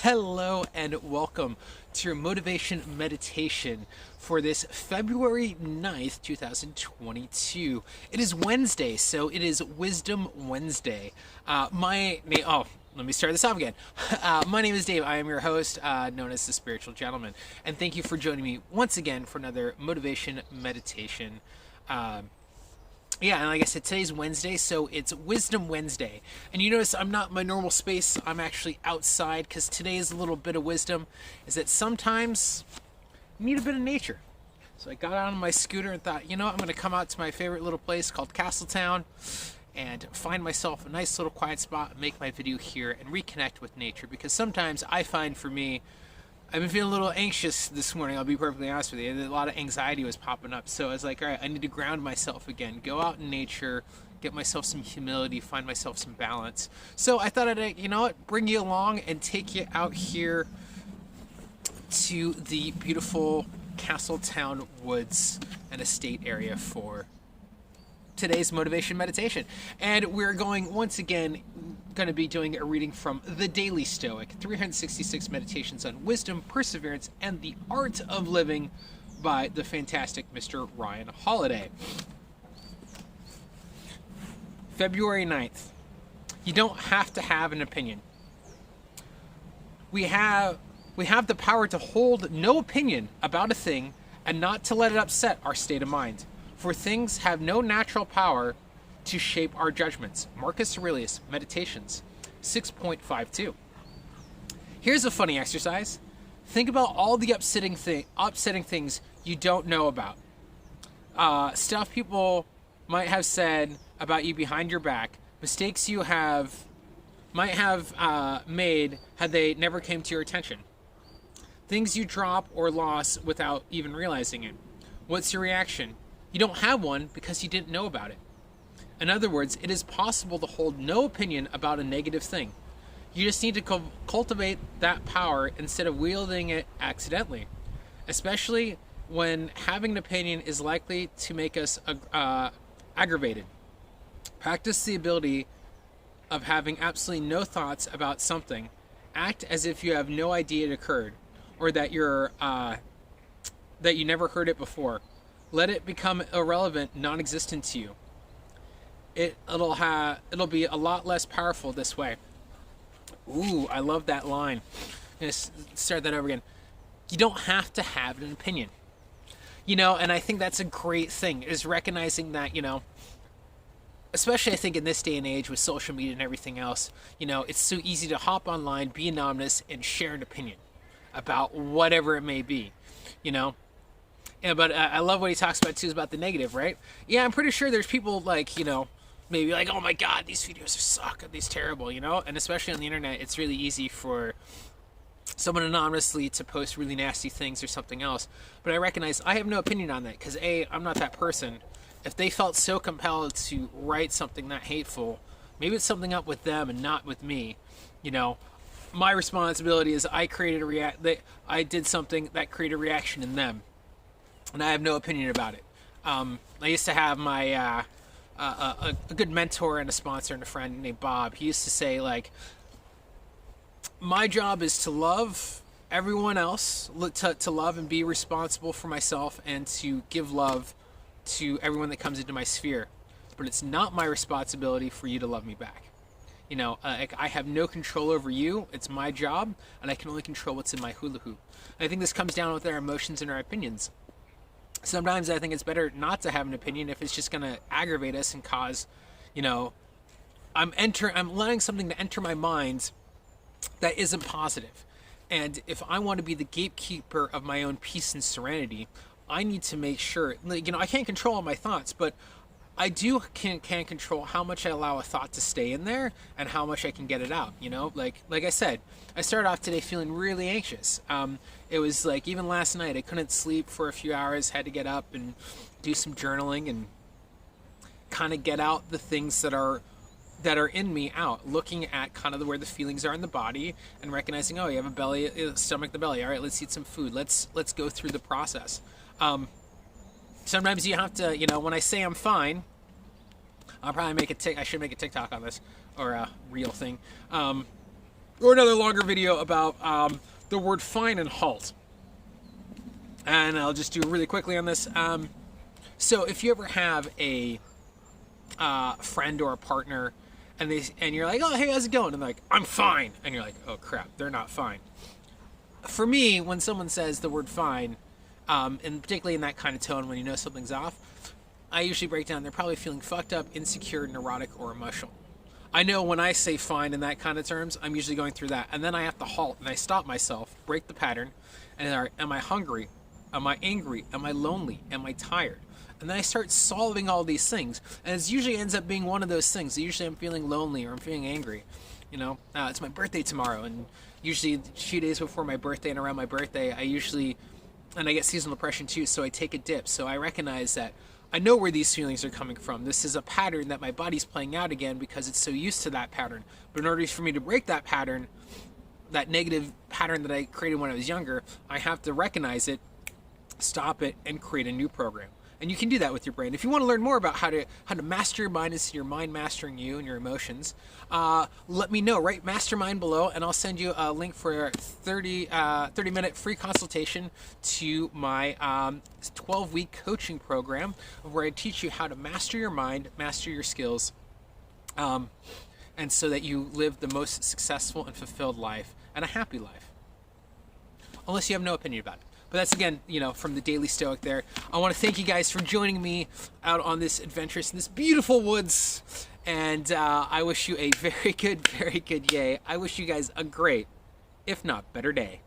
Hello and welcome to your motivation meditation for this February 9th, 2022. It is Wednesday, so it is Wisdom Wednesday. Let me start this off again. My name is Dave. I am your host, known as the Spiritual Gentleman. And thank you for joining me once again for another motivation meditation. And like I said, today's Wednesday, so it's Wisdom Wednesday. And you notice I'm not in my normal space. I'm actually outside because today's little bit of wisdom is that sometimes you need a bit of nature. So I got out on my scooter and thought, I'm going to come out to my favorite little place called Castletown and find myself a nice little quiet spot and make my video here and reconnect with nature. Because sometimes I find for me, I've been feeling a little anxious this morning, I'll be perfectly honest with you. A lot of anxiety was popping up. So I was like, all right, I need to ground myself again. Go out in nature, get myself some humility, find myself some balance. So I thought I'd, bring you along and take you out here to the beautiful Castletown Woods and Estate area for today's motivation meditation. And we're going to be doing a reading from The Daily Stoic, 366 Meditations on Wisdom, Perseverance, and the Art of Living by the fantastic Mr. Ryan Holiday. February 9th. You don't have to have an opinion. We have the power to hold no opinion about a thing and not to let it upset our state of mind. For things have no natural power to shape our judgments. Marcus Aurelius, Meditations 6.52. Here's a funny exercise. Think about all the upsetting things you don't know about. Stuff people might have said about you behind your back. Mistakes you might have made had they never came to your attention. Things you drop or lost without even realizing it. What's your reaction? You don't have one because you didn't know about it. In other words, it is possible to hold no opinion about a negative thing. You just need to cultivate that power instead of wielding it accidentally, especially when having an opinion is likely to make us aggravated. Practice the ability of having absolutely no thoughts about something. Act as if you have no idea it occurred, or that you never heard it before. Let it become irrelevant, non-existent to you. It'll be a lot less powerful this way. Ooh, I love that line. I'm gonna start that over again. You don't have to have an opinion. And I think that's a great thing, is recognizing that, especially I think in this day and age with social media and everything else, it's so easy to hop online, be anonymous, and share an opinion about whatever it may be, Yeah, but I love what he talks about too, is about the negative, right? Yeah, I'm pretty sure there's people maybe like, oh my god, these videos suck, these terrible, And especially on the internet, it's really easy for someone anonymously to post really nasty things or something else. But I recognize I have no opinion on that because I'm not that person. If they felt so compelled to write something that hateful, maybe it's something up with them and not with me, My responsibility is I did something that created a reaction in them. And I have no opinion about it. I used to have my a good mentor and a sponsor and a friend named Bob. He used to say, my job is to love everyone else, to love and be responsible for myself, and to give love to everyone that comes into my sphere. But it's not my responsibility for you to love me back. I have no control over you. It's my job, and I can only control what's in my hula hoop. And I think this comes down with our emotions and our opinions. Sometimes I think it's better not to have an opinion if it's just going to aggravate us and cause, I'm letting something to enter my mind that isn't positive. And if I want to be the gatekeeper of my own peace and serenity, I need to make sure, I can't control all my thoughts, but I can control how much I allow a thought to stay in there and how much I can get it out, Like I said, I started off today feeling really anxious. It was even last night, I couldn't sleep for a few hours, had to get up and do some journaling and kind of get out the things that are in me out, looking at kind of where the feelings are in the body and recognizing, oh, you have a belly, stomach, the belly. All right, let's eat some food. Let's go through the process. Sometimes you have to, when I say I'm fine, I'll probably I should make a TikTok on this, or a real thing. or another longer video about the word fine and halt. And I'll just do it really quickly on this. So if you ever have a friend or a partner, and you're like, oh, hey, how's it going? And they're like, I'm fine. And you're like, oh crap, they're not fine. For me, when someone says the word fine, and particularly in that kind of tone when you know something's off, I usually break down they're probably feeling fucked up, insecure, neurotic, or emotional. I know when I say fine in that kind of terms, I'm usually going through that. And then I have to halt and I stop myself, break the pattern, and am I hungry? Am I angry? Am I lonely? Am I tired? And then I start solving all these things. And it usually ends up being one of those things. Usually I'm feeling lonely or I'm feeling angry. You know, it's my birthday tomorrow. And usually a few days before my birthday and around my birthday, and I get seasonal depression too, so I take a dip. So I recognize that I know where these feelings are coming from. This is a pattern that my body's playing out again because it's so used to that pattern. But in order for me to break that pattern, that negative pattern that I created when I was younger, I have to recognize it, stop it, and create a new program. And you can do that with your brain. If you want to learn more about how to master your mind instead of your mind mastering you and your emotions, let me know. Write mastermind below, and I'll send you a link for a 30-minute free consultation to my 12-week coaching program where I teach you how to master your mind, master your skills, and so that you live the most successful and fulfilled life and a happy life. Unless you have no opinion about it. But that's, again, from the Daily Stoic there. I want to thank you guys for joining me out on this adventure in this beautiful woods. And I wish you a very good day. I wish you guys a great, if not better day.